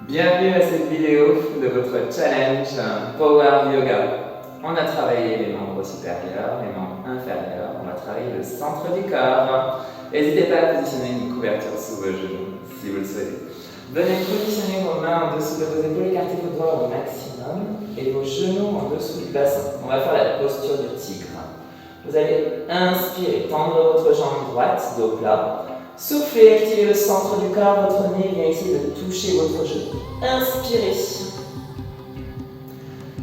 Bienvenue à cette vidéo de votre challenge Power Yoga. On a travaillé les membres supérieurs, les membres inférieurs, on va travailler le centre du corps. N'hésitez pas à positionner une couverture sous vos genoux si vous le souhaitez. Venez positionner vos mains en dessous de vos épaules, écartez vos doigts au maximum et vos genoux en dessous du bassin. On va faire la posture du tigre. Vous allez inspirer, tendre votre jambe droite, dos plat. Soufflez, activez le centre du corps, votre nez vient essayer de toucher votre genou. Inspirez.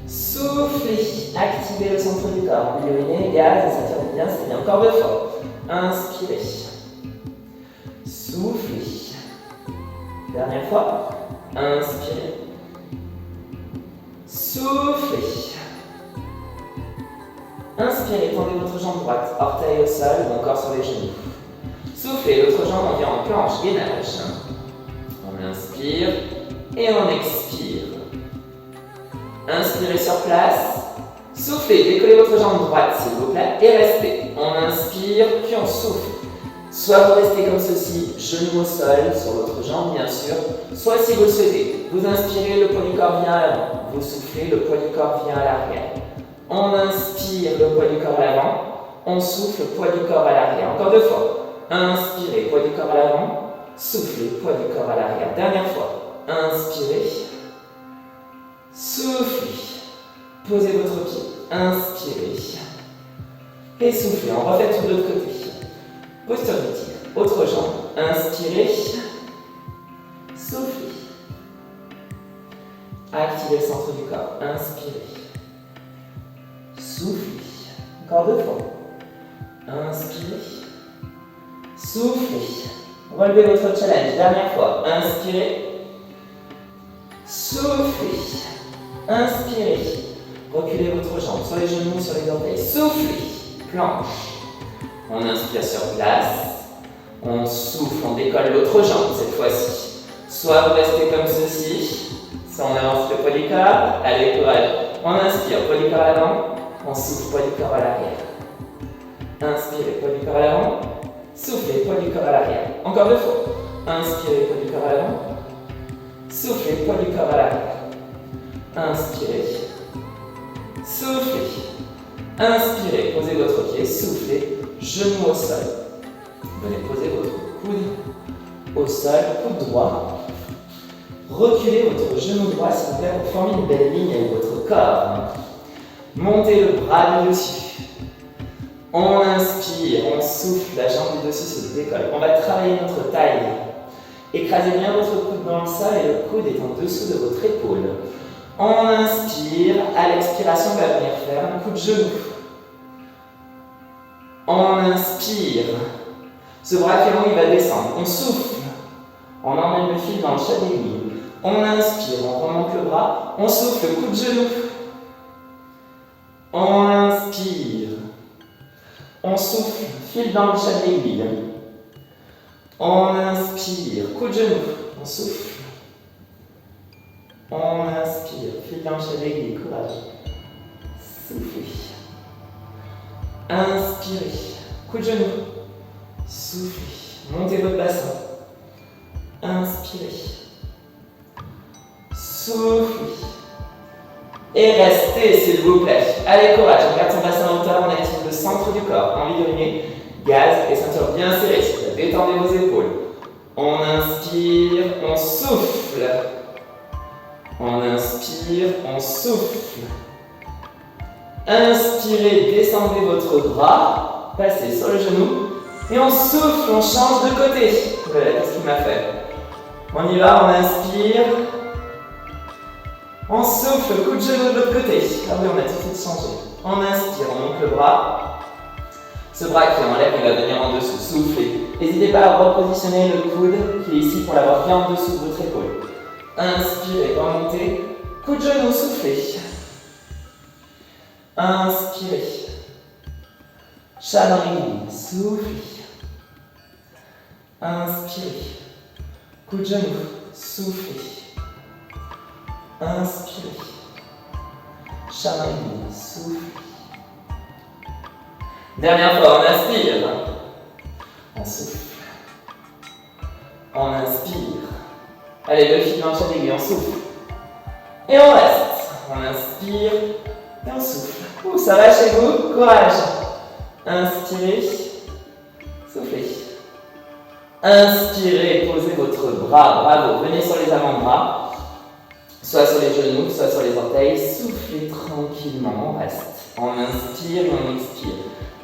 Soufflez, activez le centre du corps. Urinez, gaz, et ça tire bien, c'est bien. Encore 2 fois. Inspirez. Soufflez. Dernière fois. Inspirez. Soufflez. Inspirez, tendez votre jambe droite, orteil au sol ou encore sur les genoux. Soufflez, l'autre jambe, on vient en planche, gainage. On inspire et on expire. Inspirez sur place. Soufflez, décollez votre jambe droite s'il vous plaît et restez. On inspire puis on souffle. Soit vous restez comme ceci, genou au sol, sur votre jambe bien sûr. Soit si vous le souhaitez, vous inspirez, le poids du corps vient à l'avant. Vous soufflez, le poids du corps vient à l'arrière. On inspire, le poids du corps à l'avant. On souffle, le poids du corps à l'arrière. Encore 2 fois. Inspirez, poids du corps à l'avant. Soufflez, poids du corps à l'arrière. Dernière fois. Inspirez. Soufflez. Posez votre pied. Inspirez. Et soufflez. On refait tout de l'autre côté. Posture du tigre. Autre jambe. Inspirez. Soufflez. Activez le centre du corps. Inspirez. Soufflez. Encore 2 fois. Inspirez. Soufflez. Relevez votre challenge. Dernière fois. Inspirez. Soufflez. Inspirez. Reculez votre jambe sur les genoux, sur les orteils. Soufflez. Planche. On inspire sur place. On souffle, on décolle l'autre jambe cette fois-ci. Soit vous restez comme ceci. Soit on avance le poids du corps. Allez, courage. On inspire, poids du corps à l'avant. On souffle, poids du corps à l'arrière. Inspirez, poids du corps à l'avant. Soufflez, poids du corps à l'arrière. Encore 2 fois. Inspirez, poids du corps à l'avant. Soufflez, poids du corps à l'arrière. Inspirez. Soufflez. Inspirez, posez votre pied. Soufflez, genou au sol. Venez poser votre coude au sol, coude droit. Reculez votre genou droit s'il vous plaît pour former une belle ligne avec votre corps. Montez le bras du dessus. On inspire, on souffle, la jambe du dessus se décolle. On va travailler notre taille. Écrasez bien votre coude dans le sol et le coude est en dessous de votre épaule. On inspire, à l'expiration, on va venir faire un coup de genou. On inspire. Ce bras qui est long, il va descendre. On souffle. On emmène le fil dans le chat d'aiguille. On inspire, on remonte le bras. On souffle, coup de genou. On inspire. On souffle, fil dans le chat de l'aiguille. On inspire, coup de genou. On souffle. On inspire, fil dans le chat de l'aiguille, courage. Soufflez. Inspirez, coup de genou. Soufflez. Montez votre bassin. Inspirez. Soufflez. Et restez s'il vous plaît. Allez, courage, on garde son bassin en hauteur, on active le centre du corps. Envie d'uriner, gaz et ceinture bien serrée. Détendez vos épaules. On inspire, on souffle. On inspire, on souffle. Inspirez, descendez votre bras, passez sur le genou. Et on souffle, on change de côté. Voilà, qu'est-ce qu'il m'a fait? On y va, on inspire. On souffle, coup de genou de l'autre côté. Ah oui, on a tout de suite changé. On inspire, on monte le bras. Ce bras qui est en l'air, il va venir en dessous. Soufflez. N'hésitez pas à repositionner le coude qui est ici pour l'avoir bien en dessous de votre épaule. Inspirez, remontez. Coup de genou, soufflez. Inspirez. Chat dans l'aiguille, soufflez. Inspirez. Coup de genou, soufflez. Inspirez. Chat dans l'aiguille, soufflez. Dernière fois, on inspire. On souffle. On inspire. Allez, le fil dans le chat aiguille, on souffle. Et on reste. On inspire et on souffle. Ouh, ça va chez vous? Courage. Inspirez, soufflez. Inspirez, posez votre bras, bravo. Venez sur les avant-bras, soit sur les genoux, soit sur les orteils. Soufflez tranquillement, on reste. On inspire et on expire.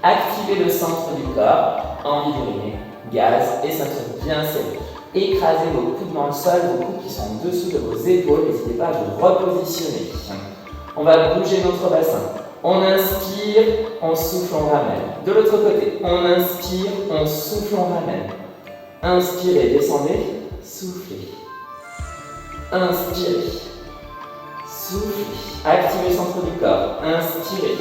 Activez le centre du corps, envie d'uriner, gaz et ceinture bien serrée. Écrasez vos coudes dans le sol, vos coudes qui sont en dessous de vos épaules, n'hésitez pas à vous repositionner. On va bouger notre bassin. On inspire, on souffle, on ramène. De l'autre côté, on inspire, on souffle, on ramène. Inspirez, descendez, soufflez. Inspirez, soufflez. Activez le centre du corps. Inspirez,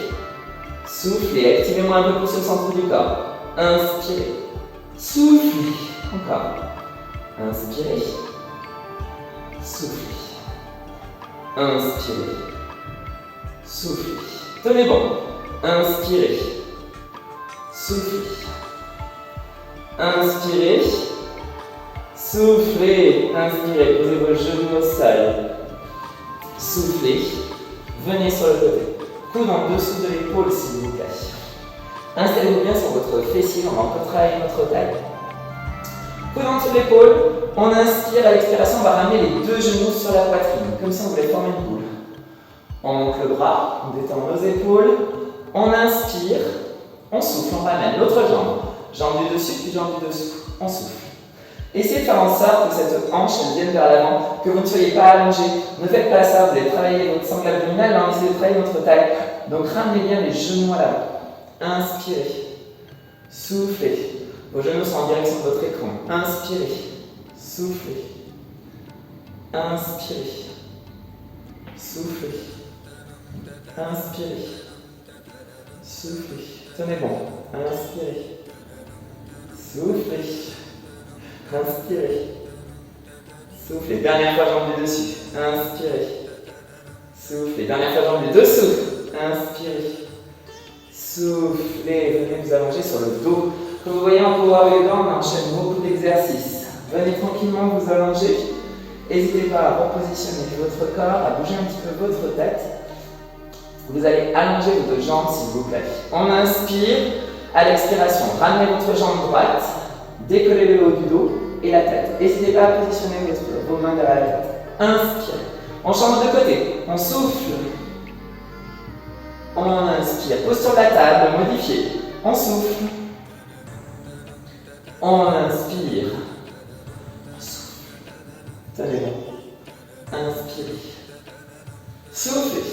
soufflez. Activez-moi un peu plus le centre du corps. Inspirez, soufflez. Encore. Inspirez, soufflez. Inspirez, soufflez. Tenez bon. Inspirez, soufflez. Inspirez, soufflez. Inspirez, posez vos genoux au sol. Soufflez. Venez sur le côté. Coude en dessous de l'épaule s'il vous plaît. Installez-vous bien sur votre fessier, on va encore travailler notre taille. Coude en dessous de l'épaule, on inspire, à l'expiration, on va ramener les deux genoux sur la poitrine, comme si on voulait former une boule. On monte le bras, on détend nos épaules, on inspire, on souffle, on ramène l'autre jambe. Jambe du dessus, puis jambe du dessous, on souffle. Essayez de faire en sorte que cette hanche elle vienne vers l'avant, que vous ne soyez pas allongé. Ne faites pas ça, vous allez travailler votre sangle abdominale, mais essayez de travailler votre taille. Donc ramenez bien les genoux à l'avant. Inspirez, soufflez. Vos genoux sont en direction de votre écran. Inspirez, soufflez. Inspirez, soufflez. Inspirez, soufflez. Tenez bon. Inspirez, soufflez. Inspirez, soufflez. Dernière fois, jambe du dessus. Inspirez, soufflez. Dernière fois, jambe du dessous. Inspirez, soufflez. Venez vous allonger sur le dos. Comme vous voyez en Power Yoga, on enchaîne beaucoup d'exercices. Venez tranquillement vous allonger. N'hésitez pas à repositionner votre corps, à bouger un petit peu votre tête. Vous allez allonger vos deux jambes s'il vous plaît. On inspire. À l'expiration, ramenez votre jambe droite. Décollez le haut du dos et la tête. N'hésitez pas à positionner vos mains derrière la tête. Inspirez. On change de côté. On souffle. On inspire. Posture de la table, modifiée. On souffle. On inspire. On souffle. Tenez bon. Inspirez. Soufflez.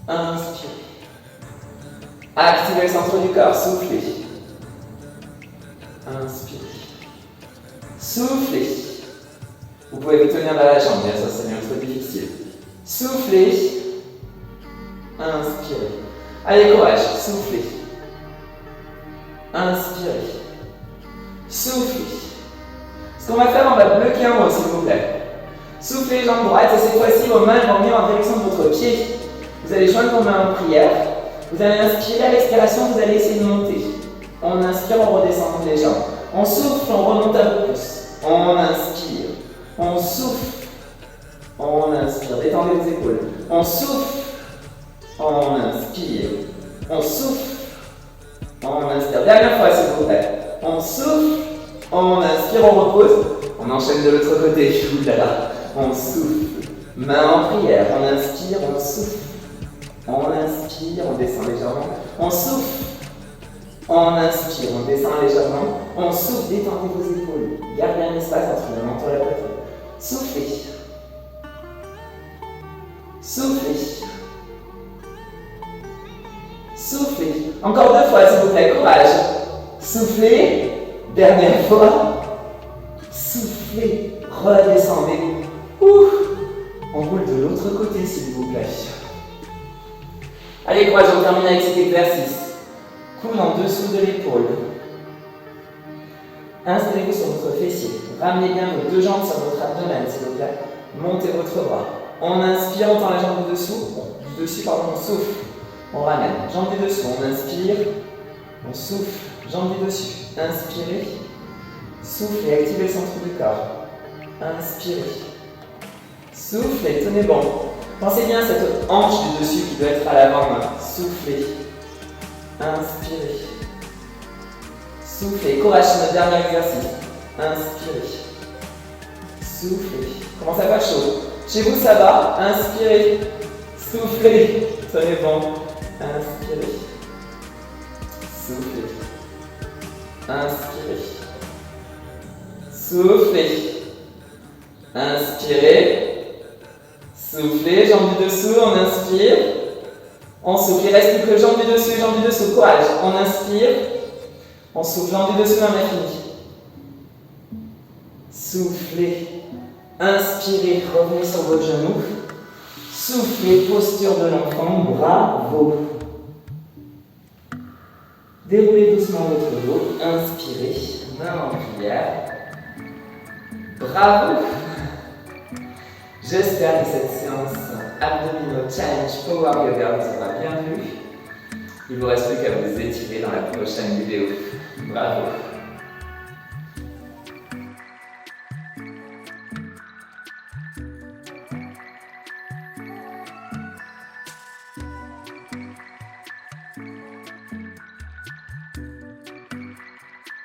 Inspirez. Activez le centre du corps. Soufflez. Inspirez. Soufflez. Vous pouvez vous tenir dans la jambe, bien sûr, c'est bien trop difficile. Soufflez. Inspirez. Allez, courage. Soufflez. Inspirez. Soufflez. Ce qu'on va faire, on va bloquer un mot, s'il vous plaît. Soufflez, jambe droite, et cette fois-ci, vos mains vont venir en direction de votre pied. Vous allez joindre vos mains en prière. Vous allez inspirer, à l'expiration, vous allez essayer de monter. On inspire, on redescend les jambes. On souffle, on remonte un peu plus. On inspire. On souffle. On inspire. Détendez les épaules. On souffle. On inspire. On souffle. On inspire. Dernière fois, s'il vous plaît. On souffle. On inspire, on repose. On enchaîne de l'autre côté. Oulala. On souffle. Main en prière. On inspire, on souffle. On inspire, on descend légèrement. On souffle. On inspire, on descend légèrement. On souffle, détendez vos épaules. Gardez un espace entre le menton et la poitrine. Soufflez. Soufflez. Soufflez. Encore deux fois, s'il vous plaît. Courage. Soufflez. Dernière fois. Soufflez. Redescendez. Ouh. On roule de l'autre côté, s'il vous plaît. Allez, courage, on termine avec cet exercice. Coude en dessous de l'épaule. Installez-vous sur votre fessier. Ramenez bien vos deux jambes sur votre abdomen, s'il vous plaît. Montez votre bras. On inspire, on tend la jambe du dessous. Du dessus, pardon, on souffle. On ramène. Jambe du dessous, on inspire. On souffle. Jambe du dessus. Inspirez. Soufflez, activez le centre du corps. Inspirez. Soufflez, tenez bon. Pensez bien à cette hanche du dessus qui doit être à l'avant-main. Soufflez. Inspirez. Soufflez. Courage, c'est notre dernier exercice. Inspirez. Soufflez. Commence à faire chaud. Chez vous, ça va? Inspirez. Soufflez. Tenez bon. Inspirez. Soufflez. Inspirez. Soufflez. Inspirez. Soufflez, jambes du dessous, on inspire. On souffle, il reste plus que jambes du dessous, courage. On inspire. On souffle, jambes du dessous, on a fini. Soufflez. Inspirez, revenez sur vos genoux. Soufflez, posture de l'enfant, bravo. Déroulez doucement votre dos, inspirez, main en prière. Bravo. J'espère que cette séance abdominaux challenge Power Yoga vous aura bien plu. Il ne vous reste plus qu'à vous étirer dans la prochaine vidéo. Bravo.